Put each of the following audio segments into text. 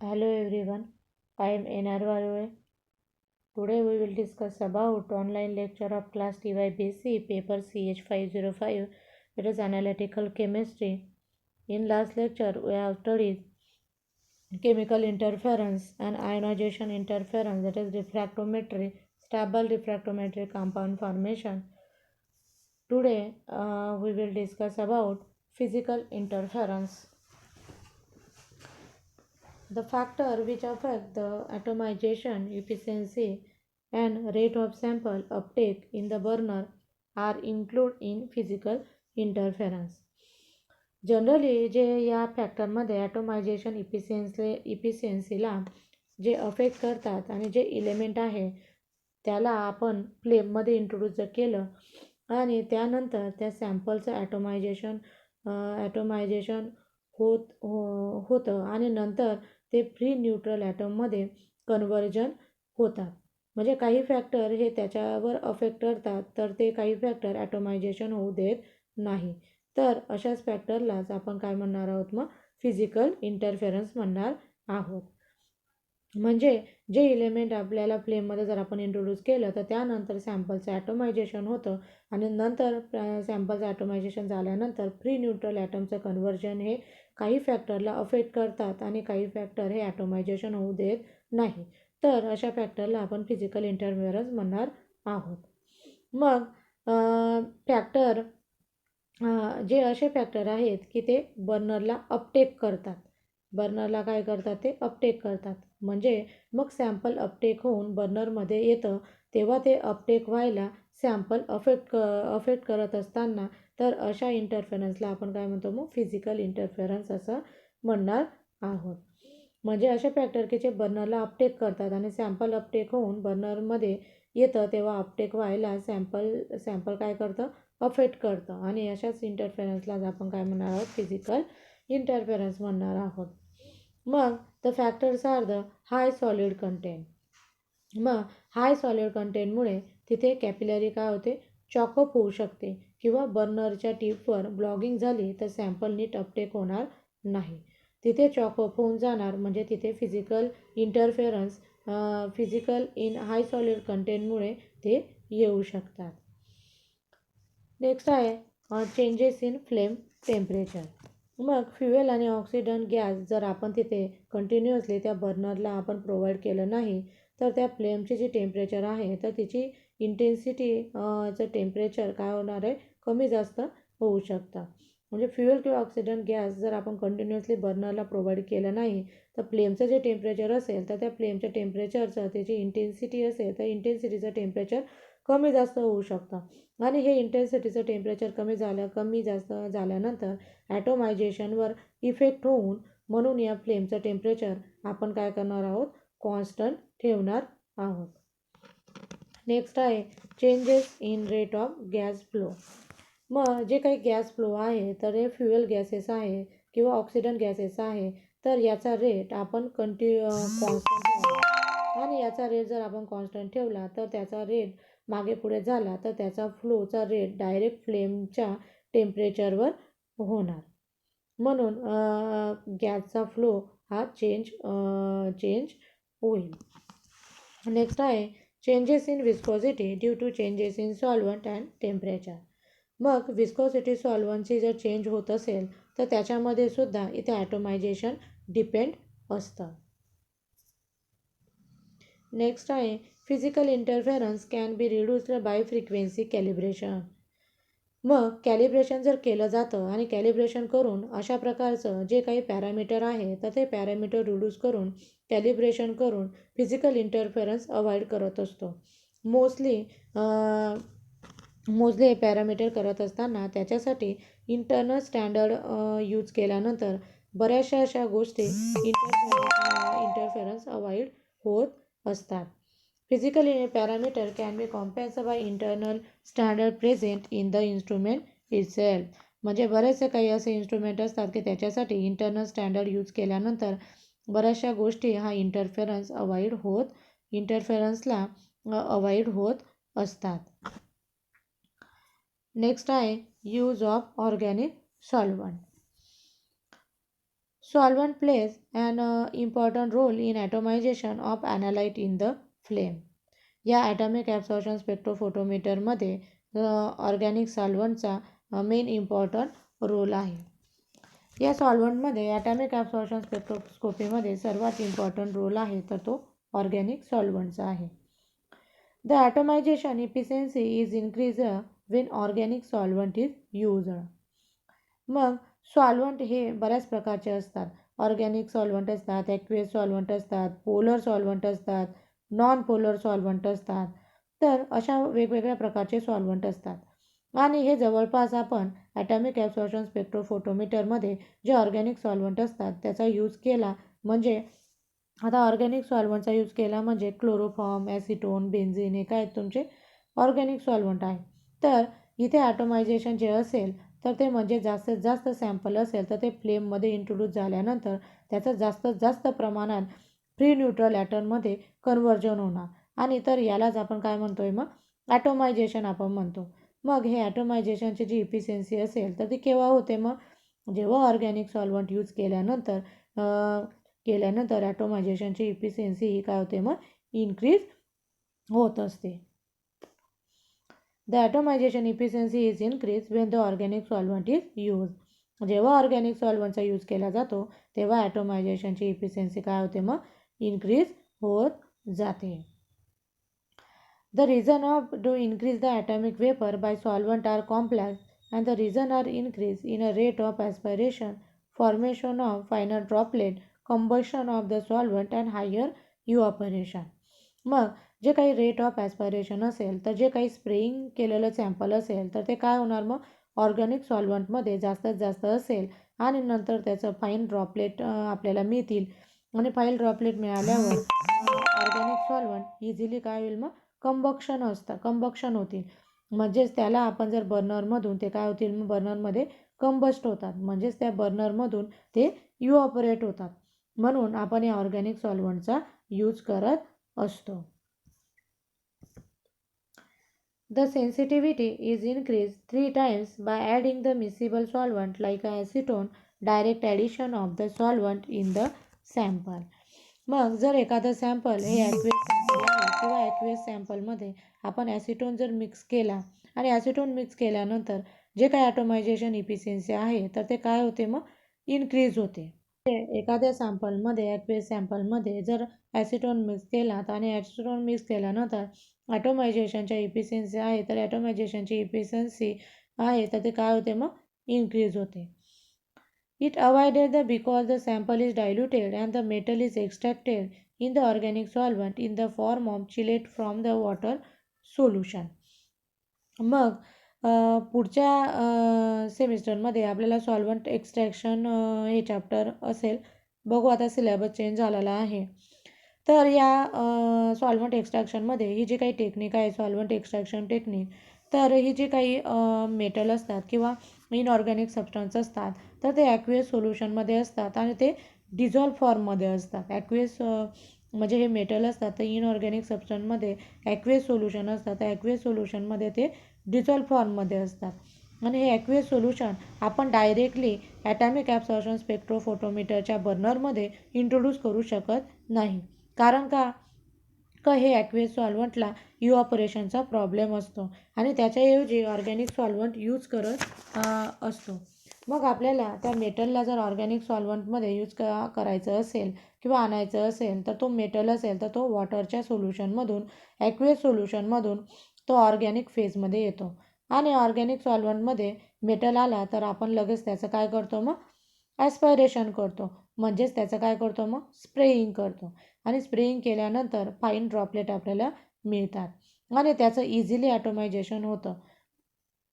Hello everyone, I am Enar Varve. Today we will discuss about online lecture of class TYBC paper CH505, it is analytical chemistry. In last lecture we have studied chemical interference and ionization interference, that is refractometry, stable refractometry compound formation. Today we will discuss about physical interference. The factor which affect the atomization efficiency and rate of sample uptake in the burner are included in physical interference. Generally जे या फॅक्टरमध्ये ॲटोमायझेशन इफिशियन्सीला जे affect करतात आणि जे element आहे त्याला आपण फ्लेममध्ये introduce जर केलं आणि त्यानंतर त्या सॅम्पलचं ॲटोमायझेशन होतं आणि नंतर ते फ्री न्यूट्रल ॲटममध्ये कन्व्हर्जन होतात. म्हणजे काही फॅक्टर हे त्याच्यावर अफेक्ट करतात तर ते काही फॅक्टर ॲटोमायझेशन होऊ देत नाही. तर अशाच फॅक्टरलाच आपण काय म्हणणार आहोत, मग फिजिकल इंटरफेरन्स म्हणणार आहोत. म्हणजे जे इलेमेंट आपल्याला फ्लेममध्ये जर आपण इंट्रोड्यूस केलं तर त्यानंतर सॅम्पलचं ॲटोमायझेशन होतं आणि नंतर सॅम्पलचं ॲटोमायझेशन झाल्यानंतर फ्री न्यूट्रल ॲटमचं कन्व्हर्जन हे काही फॅक्टरला अफेक्ट करतात आणि काही फॅक्टर हे ॲटोमायझेशन होऊ देत नाही. तर अशा फॅक्टरला आपण फिजिकल इंटरफेरन्स म्हणणार आहोत. मग फॅक्टर जे असे फॅक्टर आहेत की ते बर्नरला अपटेक करतात. बर्नरला काय करतात, ते अपटेक करतात. म्हणजे मग सॅम्पल अपटेक होऊन बर्नरमध्ये येतं तेव्हा ते अपटेक व्हायला सॅम्पल अफेक्ट करत असताना तर अशा इंटरफेरन्सला आपण काय म्हणतो, मग फिजिकल इंटरफेरन्स असं म्हणणार आहोत. म्हणजे असे फॅक्टर की जे बर्नरला अपटेक करतात आणि सॅम्पल अपटेक होऊन बर्नरमध्ये येतं तेव्हा अपटेक व्हायला सॅम्पल काय करतं, अफेक्ट करतं आणि अशाच इंटरफेरन्सलाच आपण काय म्हणणार आहोत, फिजिकल इंटरफेरन्स म्हणणार आहोत. मग the factors are the high solid content. मग हाय सॉलिड कंटेंटमुळे तिथे कॅपिलरी काय होते, चॉकअप होऊ शकते किंवा बर्नरच्या टिपवर ब्लॉगिंग झाली तर सॅम्पल नीट अपटेक होणार नाही. तिथे चॉकअप होऊन जाणार म्हणजे तिथे physical interference physical in high solid कंटेंटमुळे ते येऊ शकतात. नेक्स्ट आहे चेंजेस इन फ्लेम टेम्परेचर. मग फ्युएल आणि ऑक्सिडंट गॅस जर आपण तिथे कंटिन्युअसली त्या बर्नरला आपण प्रोव्हाइड केलं नाही तर त्या फ्लेमची जी टेम्परेचर आहे तर तिची इंटेन्सिटीचं टेम्परेचर काय होणार आहे, कमी जास्त होऊ शकतं. म्हणजे फ्युएल किंवा ऑक्सिडंट गॅस जर आपण कंटिन्युअसली बर्नरला प्रोव्हाइड केलं नाही तर फ्लेमचं जे टेम्परेचर असेल तर त्या फ्लेमच्या टेम्परेचरचं त्याची इंटेन्सिटी असेल तर इंटेन्सिटीचं टेम्परेचर कमी जास्त होऊ शकतं आणि हे इंटेन्सिटीचं टेम्परेचर कमी जास्त झाल्यानंतर ॲटोमायझेशनवर इफेक्ट होऊन म्हणून या फ्लेमचं टेम्परेचर आपण काय करणार आहोत, कॉन्स्टंट ठेवणार आहोत. नेक्स्ट आहे changes in rate of gas flow. मग जे काही गॅस फ्लो आहे तर हे फ्युएल गॅसेस आहे किंवा ऑक्सिडंट गॅसेस आहे तर याचा रेट आपण कॉन्स्टंट ठेवला आणि याचा रेट जर आपण कॉन्स्टंट ठेवला तर त्याचा रेट मागे पुढे झाला तर त्याचा फ्लोचा रेट डायरेक्ट फ्लेमच्या टेम्परेचरवर होणार. म्हणून गॅसचा फ्लो हा चेंज होईल. नेक्स्ट आहे changes in viscosity due to changes in solvent and temperature. मग विस्कोसिटी सॉल्वंटची जर चेंज होत असेल तर त्याच्यामध्ये सुद्धा इथे ॲटोमायझेशन डिपेंड असतं. नेक्स्ट आहे physical interference can be reduced by frequency calibration. मग कॅलिब्रेशन जर केलं जातं आणि कॅलिब्रेशन करून अशा प्रकारचं जे काही पॅरामीटर आहे तर ते पॅरामीटर रिड्यूस करून कॅलिब्रेशन करून फिजिकल इंटरफेरन्स अवॉइड करत असतो. मोस्टली हे पॅरामीटर करत असताना त्याच्यासाठी इंटरनल स्टँडर्ड यूज केल्यानंतर बऱ्याचशा अशा गोष्टी इंटरफेरन्स अवॉइड होत असतात. Physical parameter can be compensated by internal standard present in the instrument itself. म्हणजे बरेचसे काही असे इन्स्ट्रुमेंट असतात की त्याच्यासाठी इंटरनल स्टँडर्ड यूज केल्यानंतर बऱ्याचशा गोष्टी हा इंटरफेरन्सला अवॉइड होत असतात. नेक्स्ट आहे use of organic solvent. Solvent plays an important role in atomization of analyte in the flame. या ॲटॉमिक ॲब्सॉर्प्शन स्पेक्ट्रोफोटोमीटरमध्ये ऑर्गॅनिक सॉल्व्हंटचा मेन इम्पॉर्टंट रोल आहे. या सॉल्व्हंटमध्ये ॲटॉमिक ॲब्सॉर्प्शन स्पेक्ट्रोस्कोपीमध्ये सर्वात इम्पॉर्टंट रोल आहे तर तो ऑर्गॅनिक सॉल्व्हंटचा आहे. The ॲटोमायझेशन efficiency is increase Wien organic solvent is used. मग सॉल्व्हंट हे बऱ्याच प्रकारचे असतात. ऑर्गॅनिक सॉल्व्हंट असतात, ॲक्वेस सॉल्व्हंट असतात, पोलर सॉल्व्हंट असतात, नॉन पोलर सॉल्व्हंट असतात. तर अशा वेगवेगळ्या प्रकारचे सॉल्व्हंट असतात. आणि हे जवळपास आपण ॲटॉमिक ॲब्सॉर्प्शन स्पेक्ट्रोफोटोमीटरमध्ये जे ऑर्गॅनिक सॉल्व्हंट असतात त्याचा यूज केला म्हणजे आता ऑर्गॅनिक सॉल्व्हंटचा यूज केला म्हणजे क्लोरोफॉर्म, ॲसिटोन, बेन्झिन हे काय तुमचे ऑर्गॅनिक सॉल्व्हंट आहे. तर इथे ॲटोमायझेशन जे असेल तर ते म्हणजे जास्तीत जास्त सॅम्पल असेल तर ते फ्लेममध्ये इंट्रोड्यूस झाल्यानंतर त्याचं जास्तीत जास्त प्रमाणात फ्री न्यूट्रल ॲटममध्ये कन्व्हर्जन होणार आणि तर यालाच आपण काय म्हणतोय मग ॲटोमायझेशन आपण म्हणतो. मग हे ॲटोमायझेशनची जी इफिशियन्सी असेल तर ती केव्हा होते मग जेव्हा ऑर्गॅनिक सॉल्व्हंट यूज केल्यानंतर ॲटोमायझेशनची इफिशियन्सी ही काय होते मग इन्क्रीज होत असते. The ॲटोमायझेशन efficiency is increase Wien the organic solvent is use. जेव्हा ऑर्गॅनिक सॉल्व्हंटचा यूज केला जातो तेव्हा ॲटोमायझेशनची इफिशियन्सी काय होते मग इन्क्रीज होत जाते. The reason of to increase the atomic vapour by solvent are complex and the reason are increase in a rate of aspiration, formation of final droplet, combustion of the solvent and higher evaporation. मग जे काही rate of ॲस्पायरेशन असेल तर जे काही spraying केलेलं sample असेल तर ते काय होणार मग ऑर्गॅनिक सॉल्व्हंटमध्ये जास्तीत जास्त असेल आणि नंतर त्याचं फाईन ड्रॉपलेट आपल्याला मिळतील आणि फाईन ड्रॉपलेट मिळाल्यावर ऑर्गॅनिक सॉल्व्हंट इझिली काय होईल मग कंबक्शन होतील. म्हणजेच त्याला आपण जर बर्नरमधून ते काय होतील मग बर्नरमध्ये कंबस्ट होतात म्हणजेच त्या बर्नरमधून ते इव्हॅपोरेट होतात. म्हणून आपण या ऑर्गॅनिक सॉल्व्हंटचा यूज करत असतो. The sensitivity is increased 3 times by adding the miscible solvent like acetone, direct addition of the solvent in the sample. मग जर एखादं सॅम्पल हे ॲक्वेस सॅम्पल आहे किंवा ॲक्वेस सॅम्पलमध्ये आपण ॲसिटोन जर मिक्स केला आणि ॲसिटोन मिक्स केल्यानंतर जे काही ॲटोमायझेशन इफिशियन्सी आहे तर ते काय होते मग इन्क्रीज होते. एखाद्या सॅम्पलमध्ये ॲक्वेस सॅम्पलमध्ये जर ॲसिटोन मिक्स केला आणि ॲसिटोन मिक्स केल्यानंतर ॲटोमायझेशनच्या इफिशियन्सी आहे तर ॲटोमायझेशनची इफिशियन्सी आहे तर ते काय होते मग इन्क्रीज होते. It avoided the because the sample is diluted and the metal is extracted in the organic solvent in the form of chelate from the water solution. मग पुढच्या सेमिस्टरमध्ये आपल्याला सॉल्व्हंट एक्स्ट्रॅक्शन हे चॅप्टर असेल. बघू आता सिलेबस चेंज झालेला आहे. तर या सॉल्व्हंट एक्स्ट्रॅक्शनमध्ये ही जी काही टेक्निक आहे सॉल्व्हंट एक्स्ट्रॅक्शन टेक्निक तर ही जी काही मेटल असतात किंवा इनऑर्गॅनिक सबस्टन्स असतात तर ते ॲक्वेस सोल्युशनमध्ये असतात आणि ते डिझॉल्व फॉर्ममध्ये असतात. ॲक्वेस म्हणजे हे मेटल असतात तर इनऑर्गॅनिक सबस्टन्समध्ये ॲक्वेस सोल्युशन असतात तर ॲक्वेस सोल्युशनमध्ये ते डिझॉल्व फॉर्ममध्ये असतात आणि हे ॲक्वेस सोल्युशन आपण डायरेक्टली ॲटॉमिक ॲब्सॉर्प्शन स्पेक्ट्रोफोटोमीटरच्या बर्नरमध्ये इंट्रोड्यूस करू शकत नाही. कारण का हे ॲक्वेस सॉल्व्हंटला इव्हॅपोरेशनचा प्रॉब्लेम असतो आणि त्याच्याऐवजी ऑर्गॅनिक सॉल्व्हंट यूज करत असतो. मग आपल्याला त्या मेटलला जर ऑर्गॅनिक सॉल्व्हंटमध्ये यूज करायचं असेल किंवा आणायचं असेल तर तो मेटल असेल तर तो वॉटरच्या सोल्युशनमधून ॲक्वेस सोल्युशनमधून तो ऑर्गॅनिक फेजमध्ये येतो आणि ऑर्गॅनिक सॉल्व्हंटमध्ये मेटल आला तर आपण लगेच त्याचं काय करतो मग ॲस्पायरेशन करतो म्हणजेच त्याचं काय करतो मग स्प्रेइंग करतो आणि स्प्रेइंग केल्यानंतर फाईन ड्रॉपलेट आपल्याला मिळतात आणि त्याचं इझिली ॲटोमायझेशन होतं.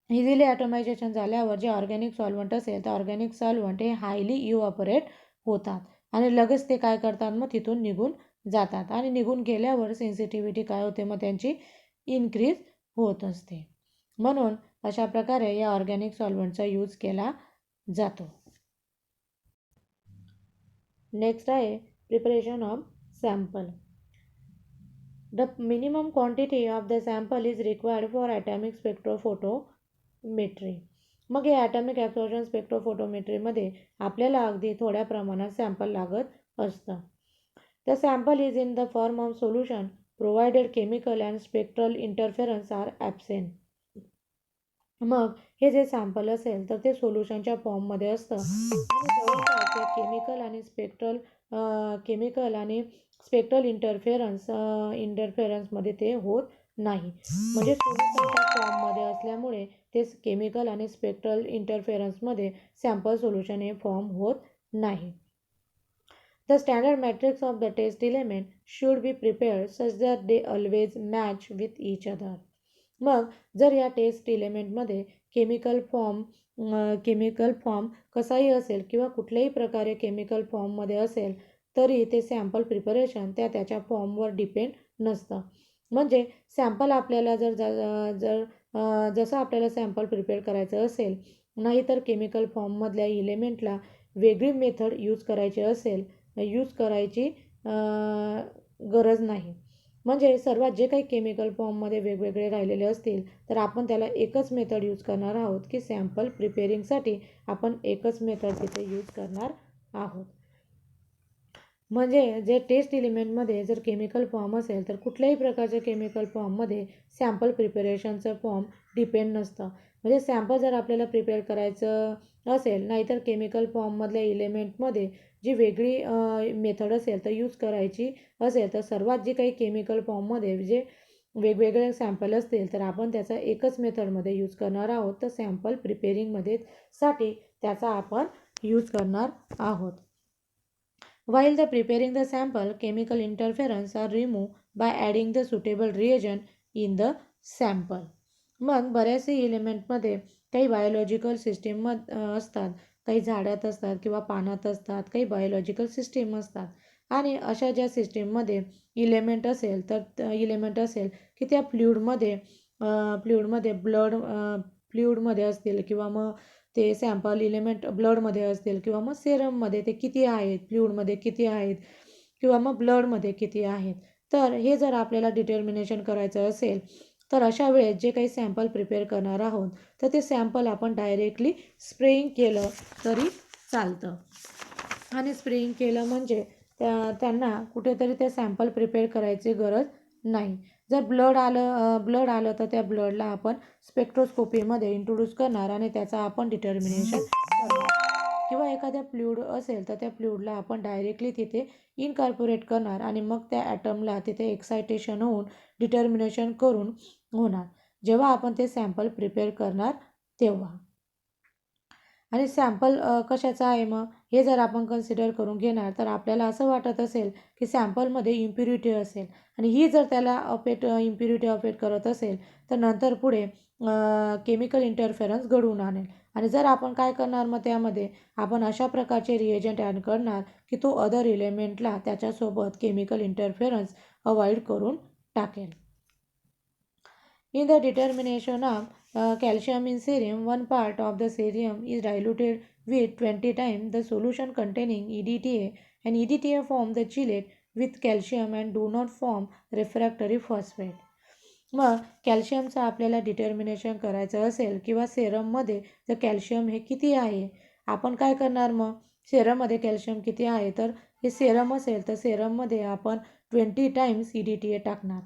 इझिली ॲटोमायझेशन झाल्यावर जे ऑर्गॅनिक सॉल्व्हंट असेल तर ऑर्गॅनिक सॉल्व्हंट हे हायली इव्हॅपोरेट होतात आणि लगेच ते काय करतात मग तिथून निघून जातात आणि निघून गेल्यावर सेन्सिटिव्हिटी काय होते मग त्यांची इन्क्रीज होत असते. म्हणून अशा प्रकारे या ऑर्गॅनिक सॉल्व्हंटचा यूज केला जातो. नेक्स्ट आहे preparation of sample. The minimum quantity of the sample is required for atomic spectrophotometry. मग हे ॲटॉमिक ॲब्झॉर्प्शन स्पेक्ट्रोफोटोमेट्रीमध्ये आपल्याला अगदी थोड्या प्रमाणात सॅम्पल लागत असतं. The sample is in the form of solution provided chemical and spectral interference are absent. मग हे जे सॅम्पल असेल तर ते सोल्युशनच्या फॉर्ममध्ये असतं आणि जवळपास ते केमिकल आणि स्पेक्ट्रल इंटरफेरन्समध्ये ते होत नाही. म्हणजे सोल्युशनच्या फॉर्ममध्ये असल्यामुळे ते केमिकल आणि स्पेक्ट्रल इंटरफेरन्समध्ये सॅम्पल सोल्युशन हे फॉर्म होत नाही. The standard matrix of the test element should be prepared such that they always match with each other. मग जर या टेस्ट एलिमेंटमध्ये केमिकल फॉर्म कसाही असेल किंवा कुठल्याही प्रकारे केमिकल फॉर्ममध्ये असेल तरी ते सॅम्पल प्रिपरेशन त्याच्या फॉर्मवर डिपेंड नसतं. म्हणजे सॅम्पल आपल्याला जसं आपल्याला सॅम्पल प्रिपेअर करायचं असेल नाहीतर केमिकल फॉर्ममधल्या इलेमेंटला वेगळी मेथड यूज करायची गरज नाही. म्हणजे सर्वात जे काही केमिकल फॉर्ममध्ये वेगवेगळे राहिलेले असतील तर आपण त्याला एकच मेथड यूज करणार आहोत की सॅम्पल प्रिपेअरिंगसाठी आपण एकच मेथड तिथे यूज करणार आहोत. म्हणजे जे टेस्ट एलिमेंटमध्ये जर केमिकल फॉर्म असेल तर कुठल्याही प्रकारच्या केमिकल फॉर्ममध्ये सॅम्पल प्रिपरेशनचं फॉर्म डिपेंड नसतं. म्हणजे सॅम्पल जर आपल्याला प्रिपेअर करायचं असेल नाहीतर केमिकल फॉर्ममधल्या इलेमेंटमध्ये जी वेगळी मेथड असेल तर यूज करायची असेल तर सर्वात जे काही केमिकल फॉर्ममध्ये जे वेगवेगळे सॅम्पल असतील तर आपण त्याचा एकच मेथडमध्ये यूज करणार आहोत. तर सॅम्पल प्रिपेअरिंगमध्ये साठी त्याचा आपण यूज करणार आहोत. While the preparing the sample, chemical interference are removed by adding the suitable reagent in the sample. मग बऱ्याचशा एलिमेंटमध्ये काही बायोलॉजिकल सिस्टीम असतात, काही झाडात असतात किंवा पानात असतात, काही बायोलॉजिकल सिस्टीम असतात आणि अशा ज्या सिस्टीममध्ये इलेमेंट असेल की त्या फ्लुइडमध्ये फ्लुइडमध्ये असतील किंवा मग ते सॅम्पल इलेमेंट ब्लडमध्ये असतील किंवा मग सेरममध्ये ते किती आहेत, फ्लुइडमध्ये किती आहेत किंवा मग ब्लडमध्ये किती आहेत. तर हे जर आपल्याला डिटर्मिनेशन करायचं असेल तर अशा वेळेस जे काही सॅम्पल प्रिपेअर करणार आहोत तर ते सॅम्पल आपण डायरेक्टली स्प्रेइंग केलं तरी चालतं. आणि स्प्रेइंग केलं म्हणजे त्यांना कुठेतरी ते सॅम्पल प्रिपेअर करायची गरज नाही. जर ब्लड आलं तर त्या ब्लडला आपण स्पेक्ट्रोस्कोपीमध्ये इंट्रोड्यूस करणार आणि त्याचा आपण डिटर्मिनेशन करणार. किंवा एखाद्या फ्लुइड असेल तर त्या फ्लुइडला आपण डायरेक्टली तिथे इनकॉर्पोरेट करणार आणि मग त्या ॲटमला तिथे एक्सायटेशन होऊन डिटर्मिनेशन करून होणार जेव्हा आपण ते सॅम्पल प्रिपेअर करणार तेव्हा. आणि सॅम्पल कशाचा आहे मग हे जर आपण कन्सिडर करून घेणार तर आपल्याला असं वाटत असेल की सॅम्पलमध्ये इम्प्युरिटी असेल आणि ही जर त्याला इम्प्युरिटी अफेक्ट करत असेल तर नंतर पुढे केमिकल इंटरफेरन्स घडवून आणेल. आणि जर आपण काय करणार मग त्यामध्ये आपण अशा प्रकारचे रिएजंट ॲड करणार की तो अदर एलिमेंटला त्याच्यासोबत केमिकल इंटरफेरन्स अवॉइड करून टाकेल. In the determination of calcium in serum, one part of the serum is diluted with 20 times the solution containing EDTA, and EDTA form the chelate with calcium and do not form refractory phosphate. मग कॅल्शियमचं आपल्याला determination करायचं असेल किंवा सेरममध्ये जर calcium हे किती आहे आपण काय करणार मग सेरममध्ये कॅल्शियम किती आहे तर हे सेरम असेल तर सेरममध्ये आपण 20 टाइम्स EDTA टाकणार.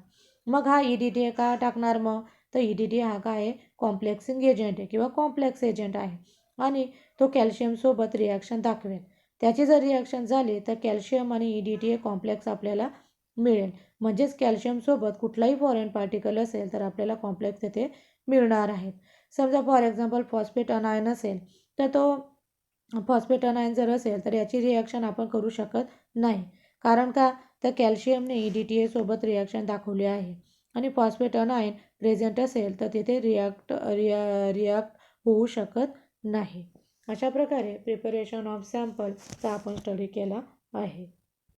मग हा EDTA का टाकणार मग तर EDTA हा काय आहे कॉम्प्लेक्सिंग एजंट आहे किंवा कॉम्प्लेक्स एजंट आहे आणि तो कॅल्शियमसोबत रिॲक्शन दाखवेल. त्याची जर रिॲक्शन झाली तर कॅल्शियम आणि EDTA कॉम्प्लेक्स आपल्याला मिळेल. म्हणजेच कॅल्शियमसोबत कुठलाही फॉरेन पार्टिकल असेल तर आपल्याला कॉम्प्लेक्स तिथे मिळणार आहेत. समजा फॉर एक्झाम्पल फॉस्फेट अनायन असेल तर तो फॉस्फेट अनायन जर असेल तर याची रिॲक्शन आपण करू शकत नाही. कारण का तर कॅल्शियमने EDTA सोबत रिॲक्शन दाखवली आहे आणि फॉस्फेट अनायन प्रेझेंट असेल तर तिथे रिॲक्ट होऊ शकत नाही. अशा प्रकारे प्रिपरेशन ऑफ सॅम्पलचा आपण स्टडी केला आहे.